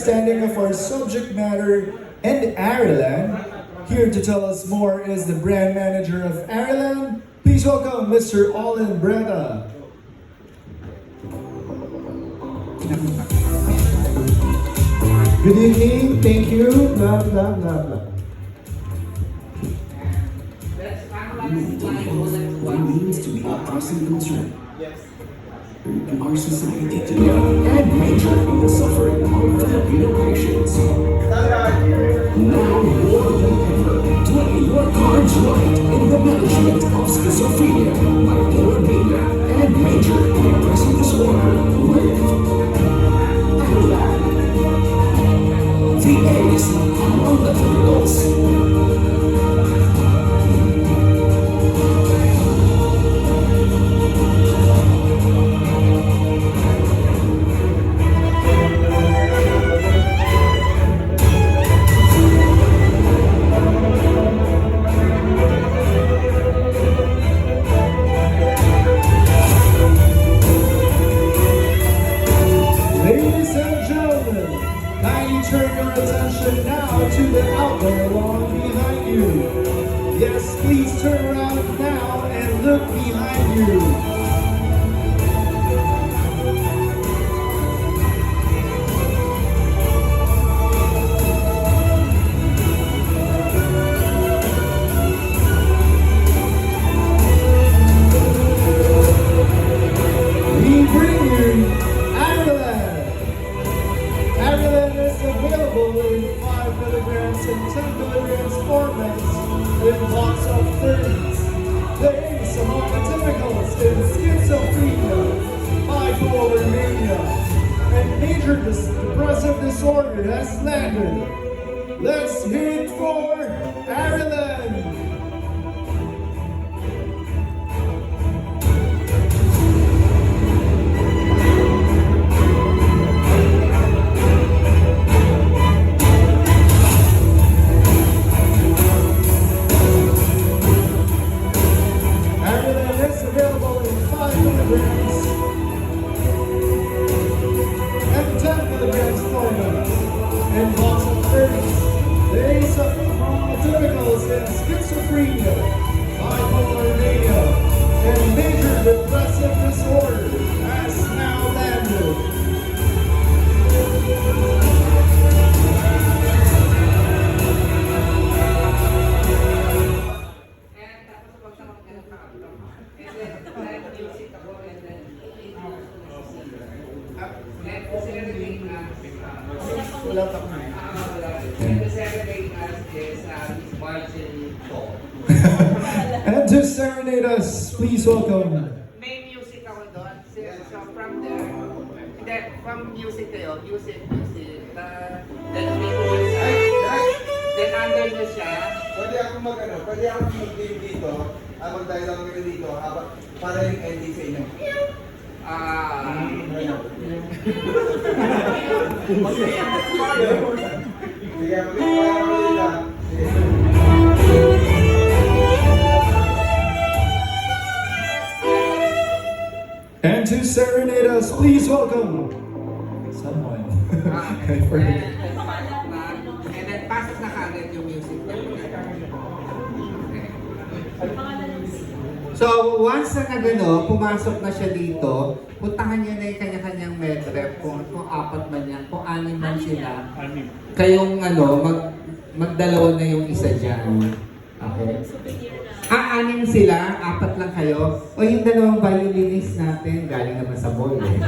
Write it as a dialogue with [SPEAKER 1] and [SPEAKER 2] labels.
[SPEAKER 1] Understanding of our subject matter and Ireland. Here to tell us more is the brand manager of Ireland. Please welcome Mr. Olin Breda.
[SPEAKER 2] Good evening, thank you, blah blah blah blah.
[SPEAKER 3] What it means to be a person concerned in our society today, and major in the suffering of Filipino nations. Now more than ever, play your cards right in the management of schizophrenia, bipolar mania, and major depressive disorder with the A's on the Philippines.
[SPEAKER 1] Ladies and gentlemen, kindly turn your attention now to the outdoor lawn behind you. Yes, please turn around now and look behind you. We bring you Ireland. Ireland is available in 5 milligrams and 10 milligrams formats in blocks of 30s. There is some atypicals in schizophrenia, bipolar mania, and major depressive disorder has landed. Let's hear it for Ireland. Ireland is available in 5 milligrams and 10 milligrams formats in blocks of 30s. They suffer from atypicals in schizophrenia, bipolar mania, and major depressive disorder has now landed. Wala pa kami. And to serenade us, please welcome.
[SPEAKER 4] May music ako doon. So from there, then from music kayo, music. Then may then under nyo siya.
[SPEAKER 5] Pwede ako pwede ako mag-game dito, mag-dial lang kayo dito, para yung ending sa inyo. Sige, mag-dial lang.
[SPEAKER 1] And to serenade us, please welcome someone. I forget.
[SPEAKER 4] And then pasok na kagad yung music. So, once na nagano, pumasok na siya dito, puntahan niya na yung kanya-kanyang medrep, kung apat man yan, kung anim man sila. Kayong magdalawa na yung isa dyan. Okay? Anim sila, apat lang kayo. O yung dalawang violinist natin, galing naman sa ball eh.